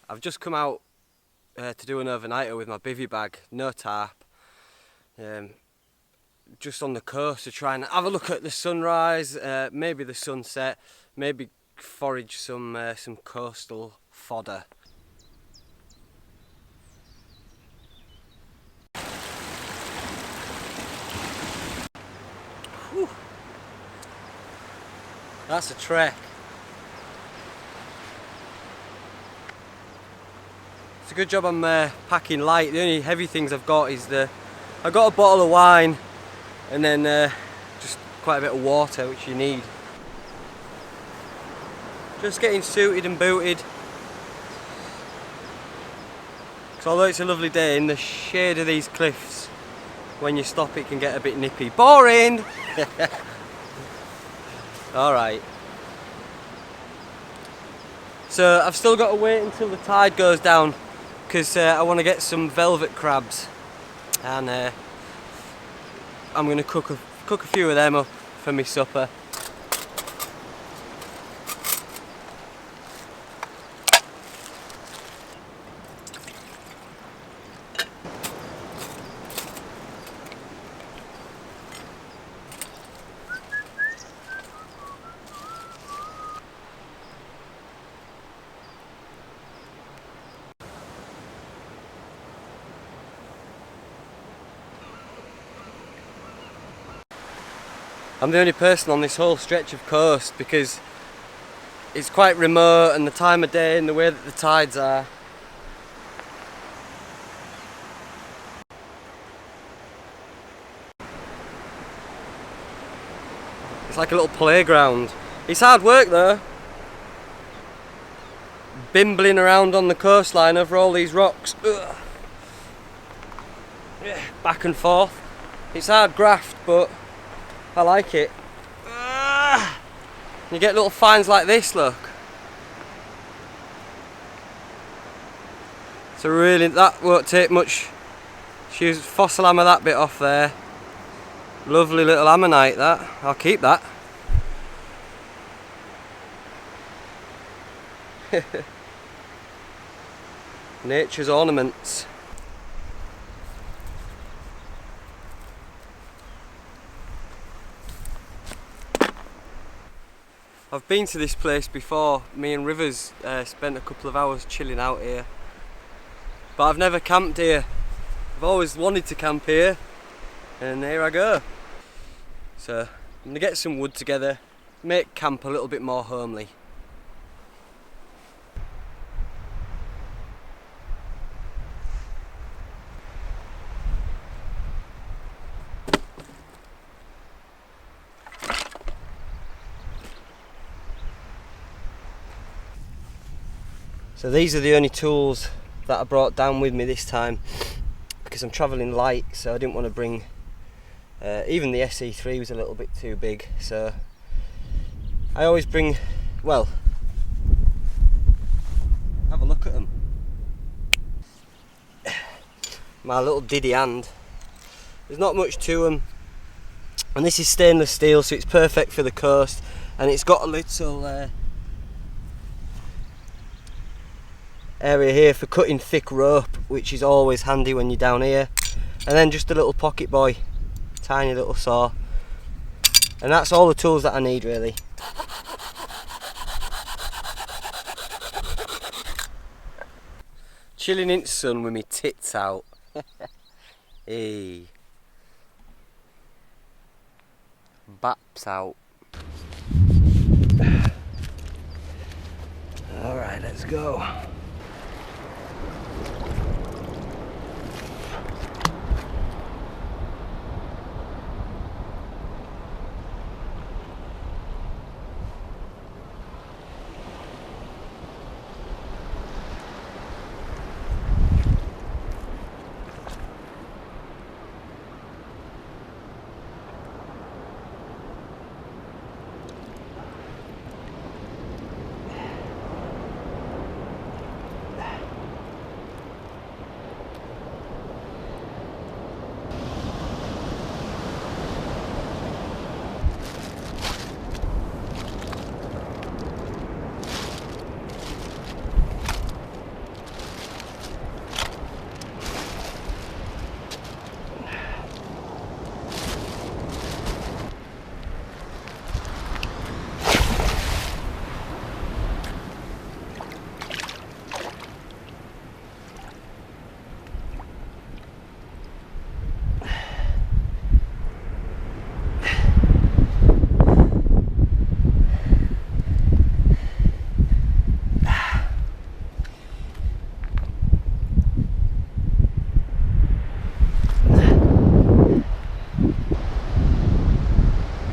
I've just come out to do an overnighter with my bivy bag, no tarp, just on the coast to try and have a look at the sunrise, maybe the sunset, maybe forage some coastal fodder. Whew. That's a trek. It's a good job I'm packing light. The only heavy things I've got is I got a bottle of wine and then just quite a bit of water, which you need. Just getting suited and booted. So although it's a lovely day, in the shade of these cliffs, when you stop it can get a bit nippy. Boring! Alright. So I've still got to wait until the tide goes down because I want to get some velvet crabs, and I'm going to cook a few of them up for my supper. I'm the only person on this whole stretch of coast because it's quite remote, and the time of day and the way that the tides are. It's like a little playground. It's hard work though, bimbling around on the coastline over all these rocks. Ugh. Back and forth. It's hard graft, but I like it. You get little finds like this, look. So really, that won't take much. She's fossil hammer that bit off there. Lovely little ammonite that. I'll keep that. Nature's ornaments. I've been to this place before. Me and Rivers spent a couple of hours chilling out here, but I've never camped here. I've always wanted to camp here, and here I go. So I'm going to get some wood together, make camp a little bit more homely. So these are the only tools that I brought down with me this time because I'm travelling light, so I didn't want to bring, even the SE3 was a little bit too big, so I always bring, well, have a look at them. My little diddy hand. There's not much to them, and this is stainless steel, so it's perfect for the coast, and it's got a little area here for cutting thick rope, which is always handy when you're down here, and then just a little pocket boy, tiny little saw, and that's all the tools that I need really. Chilling in the sun with me tits out. Hey, baps out. Alright, let's go.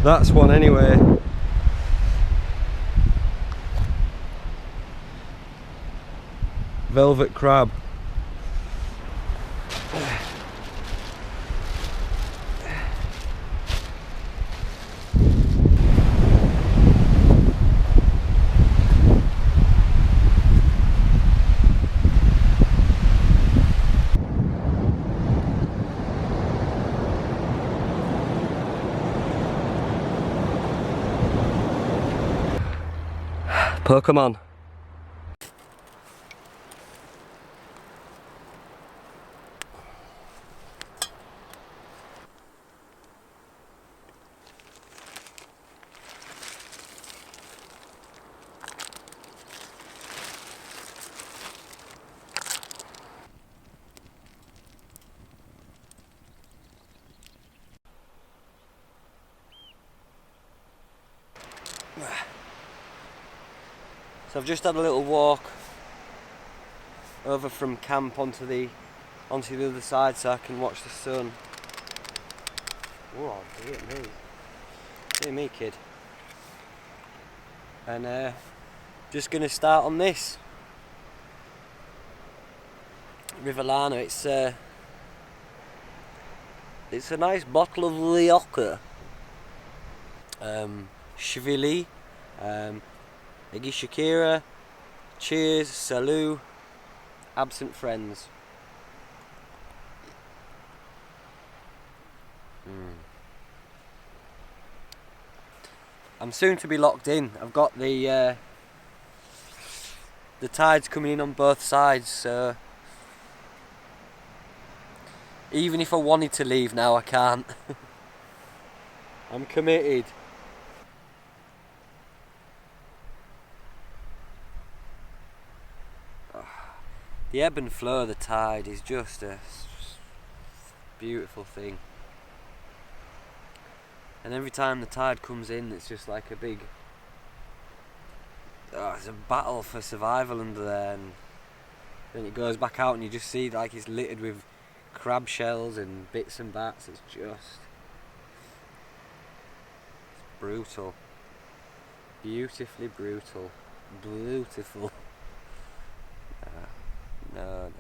That's one anyway. Velvet crab. Pokemon. So I've just had a little walk over from camp onto the other side so I can watch the sun. Oh dear me. Dear me, kid. And just gonna start on this River Lana. It's a nice bottle of Lioka. Shvili, Iggy Shakira, cheers, salut, absent friends. I'm soon to be locked in. I've got the tides coming in on both sides, so even if I wanted to leave now, I can't. I'm committed. The ebb and flow of the tide is just a beautiful thing. And every time the tide comes in, it's just like a big... it's a battle for survival under there. And then it goes back out and you just see like it's littered with crab shells and bits and bats. It's brutal. Beautifully brutal. Beautiful. No.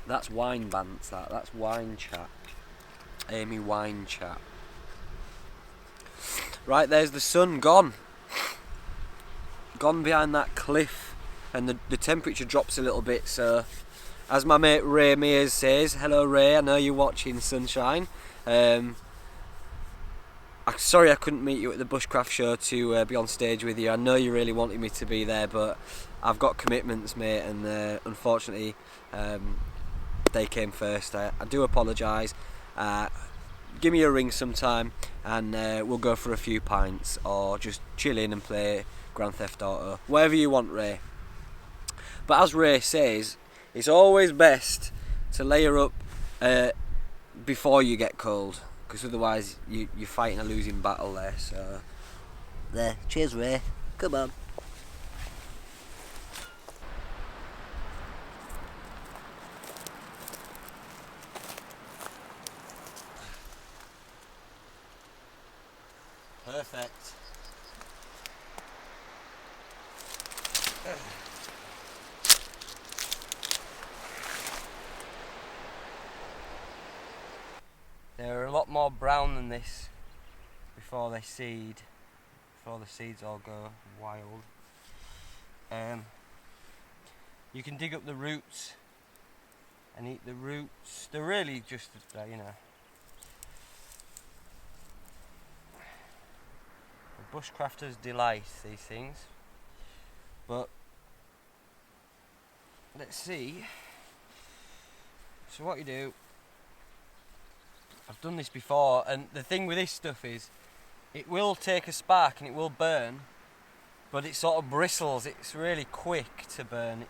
That's wine bants, that's wine chat. Amy wine chat. Right, there's the sun gone. Gone behind that cliff, and the temperature drops a little bit, so as my mate Ray Mears says, hello Ray, I know you're watching, sunshine. Sorry I couldn't meet you at the Bushcraft show to be on stage with you. I know you really wanted me to be there, but I've got commitments, mate, and unfortunately they came first. I do apologise. Give me a ring sometime and we'll go for a few pints or just chill in and play Grand Theft Auto. Whatever you want, Ray. But as Ray says, it's always best to layer up before you get cold, because otherwise you're fighting a losing battle there. So there, cheers Ray, come on. Perfect. They're a lot more brown than this before they seed, before the seeds all go wild. You can dig up the roots and eat the roots. They're really just, you know, a bushcrafter's delight, these things. But let's see. So what you do, I've done this before, and the thing with this stuff is it will take a spark and it will burn, but it sort of bristles. It's really quick to burn. It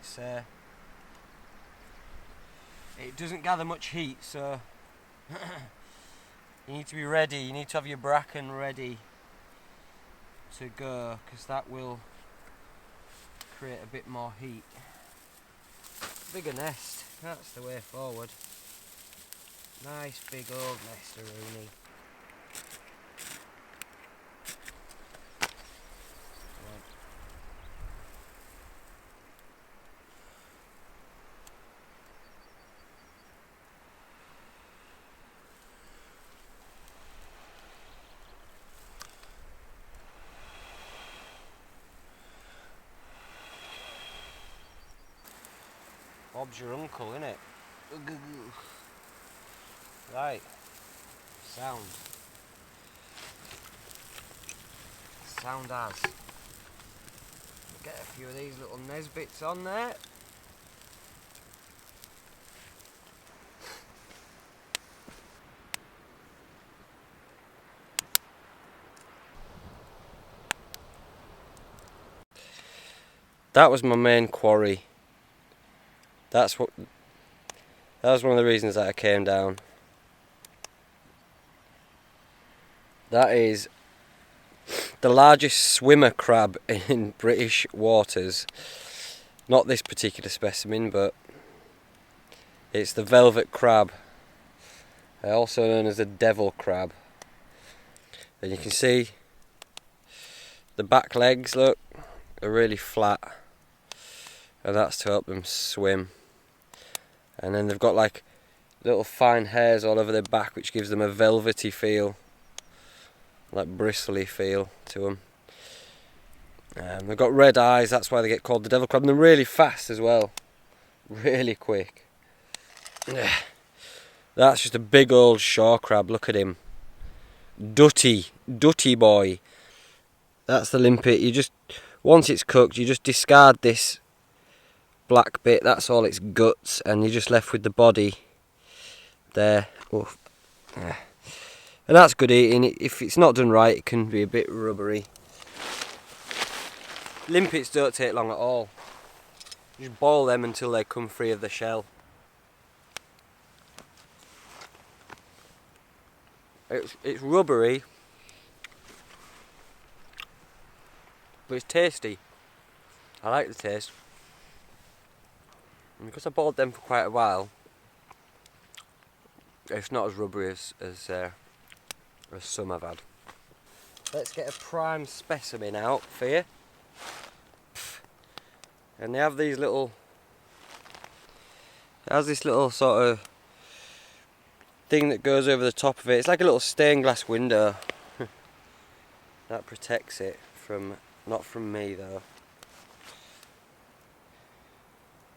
doesn't gather much heat, so you need to be ready. You need to have your bracken ready to go, because that will create a bit more heat. Bigger nest, that's the way forward. Nice big old nestaroonie. Bob's your uncle, innit? Right. Sound. Sound as. Get a few of these little nesbits on there. That was my main quarry. That was one of the reasons that I came down. That is the largest swimmer crab in British waters. Not this particular specimen, but it's the velvet crab, also known as the devil crab. And you can see the back legs, look, are really flat, and that's to help them swim. And then they've got like little fine hairs all over their back, which gives them a velvety feel, like bristly feel to them. They've got red eyes, that's why they get called the devil crab, and they're really fast as well, really quick. That's just a big old shore crab, look at him. Dutty boy. That's the limpet. Once it's cooked, you just discard this black bit, that's all its guts, and you're just left with the body there. Oh. Yeah. And that's good eating. If it's not done right, it can be a bit rubbery. Limpets don't take long at all. You just boil them until they come free of the shell. It's rubbery, but it's tasty. I like the taste. And because I boiled them for quite a while, it's not as rubbery as some I've had. Let's get a prime specimen out for you. And they have these little... It has this little sort of thing that goes over the top of it. It's like a little stained glass window. That protects it from... Not from me though.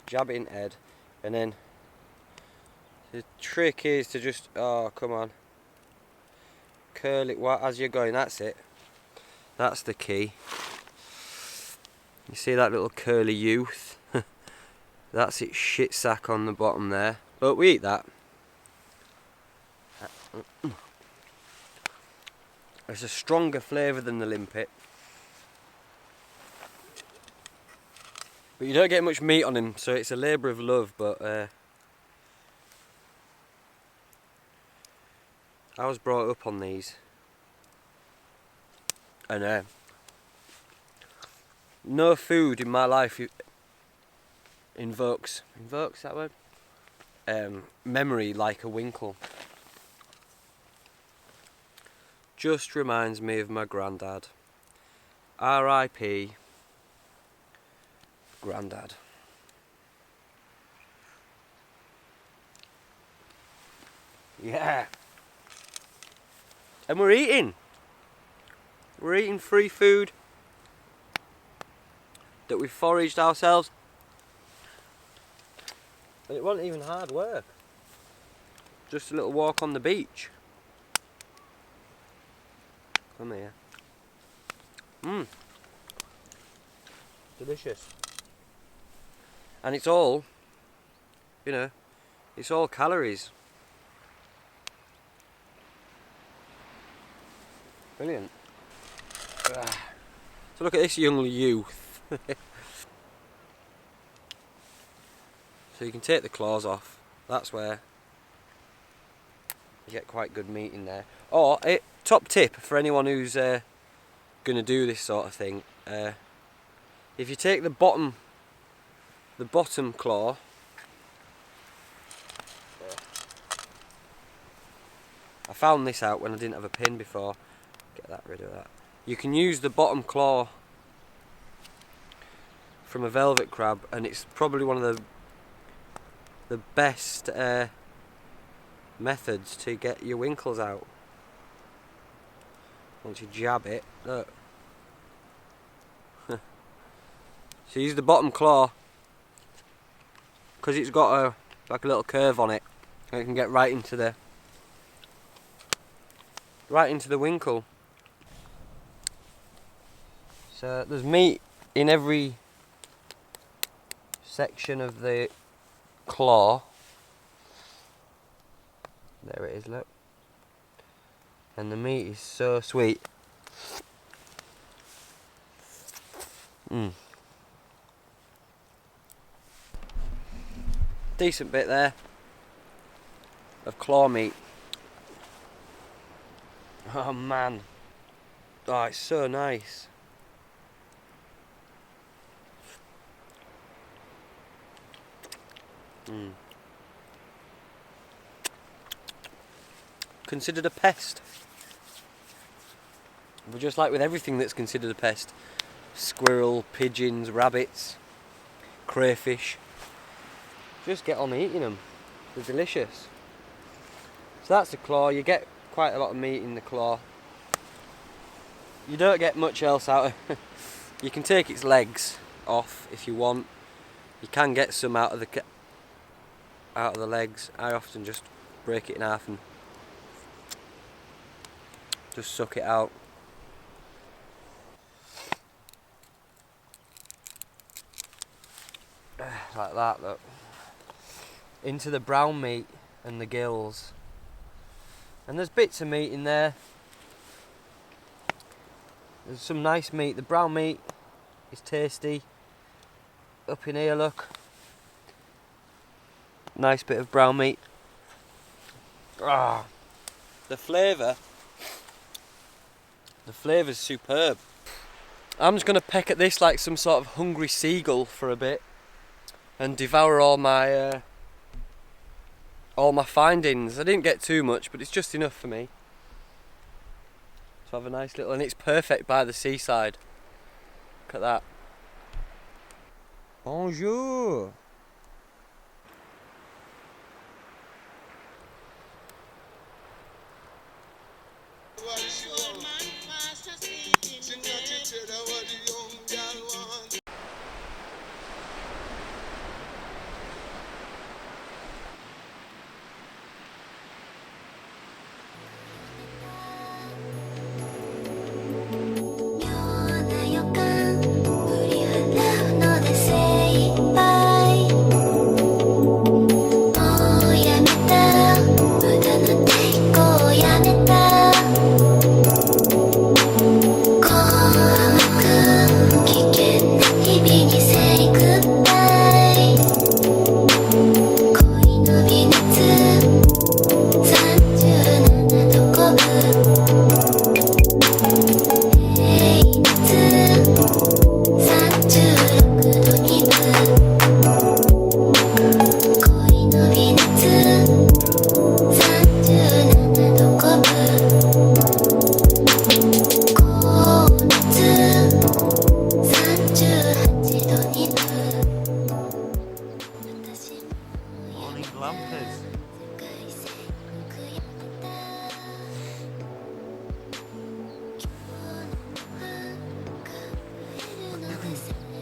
Jab it in head, and then the trick is to just, oh come on, curl it as you're going. That's it. That's the key. You see that little curly youth? That's its shit sack on the bottom there. But we eat that. It's a stronger flavour than the limpet. But you don't get much meat on him, so it's a labour of love, but I was brought up on these. And no food in my life invokes that word? Memory like a winkle. Just reminds me of my granddad. R.I.P. Granddad. Yeah. And we're eating. We're eating free food that we foraged ourselves. And it wasn't even hard work. Just a little walk on the beach. Come here. Mmm. Delicious. And it's all, you know, it's all calories. Brilliant. So look at this young youth. So you can take the claws off. That's where you get quite good meat in there. Or, top tip for anyone who's going to do this sort of thing. If you take the bottom claw, I found this out when I didn't have a pin before. Get that rid of that. You can use the bottom claw from a velvet crab, and it's probably one of the best methods to get your winkles out. Once you jab it, look. So use the bottom claw because it's got like a little curve on it, and it can get right into the winkle. So there's meat in every section of the claw. There it is, look. And the meat is so sweet. Decent bit there of claw meat. Oh man. Oh, it's so nice. Considered a pest. But just like with everything that's considered a pest, squirrel, pigeons, rabbits, crayfish, just get on eating them. They're delicious. So that's the claw. You get quite a lot of meat in the claw. You don't get much else out of it. You can take its legs off if you want. You can get some out of the legs. I often just break it in half and just suck it out. Like that, look. Into the brown meat and the gills. And there's bits of meat in there. There's some nice meat. The brown meat is tasty. Up in here, look. Nice bit of brown meat. Ah, the flavour's superb. I'm just going to peck at this like some sort of hungry seagull for a bit and devour all my findings. I didn't get too much, but it's just enough for me to have a nice little, and it's perfect by the seaside. Look at that. Bonjour.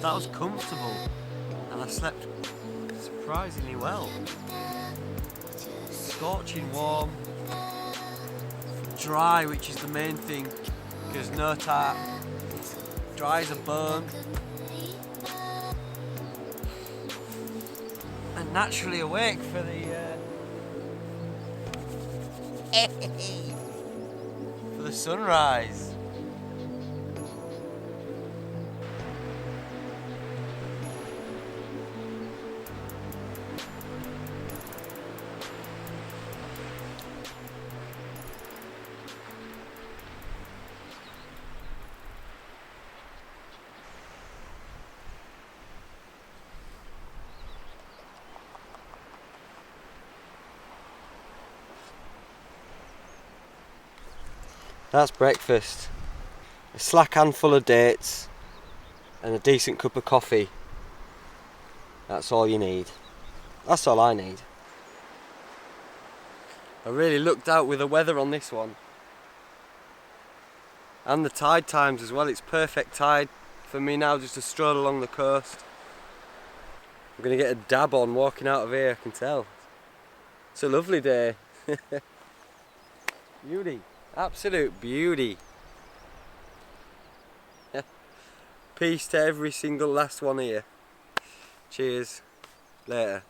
That was comfortable, and I slept surprisingly well. Scorching warm, dry, which is the main thing, because no tarp, dry as a bone, and naturally awake for the sunrise. That's breakfast. A slack handful of dates and a decent cup of coffee. That's all you need. That's all I need. I really lucked out with the weather on this one. And the tide times as well. It's perfect tide for me now just to stroll along the coast. I'm going to get a dab on walking out of here, I can tell. It's a lovely day. Beauty. Absolute beauty. Peace to every single last one here. Cheers. Later.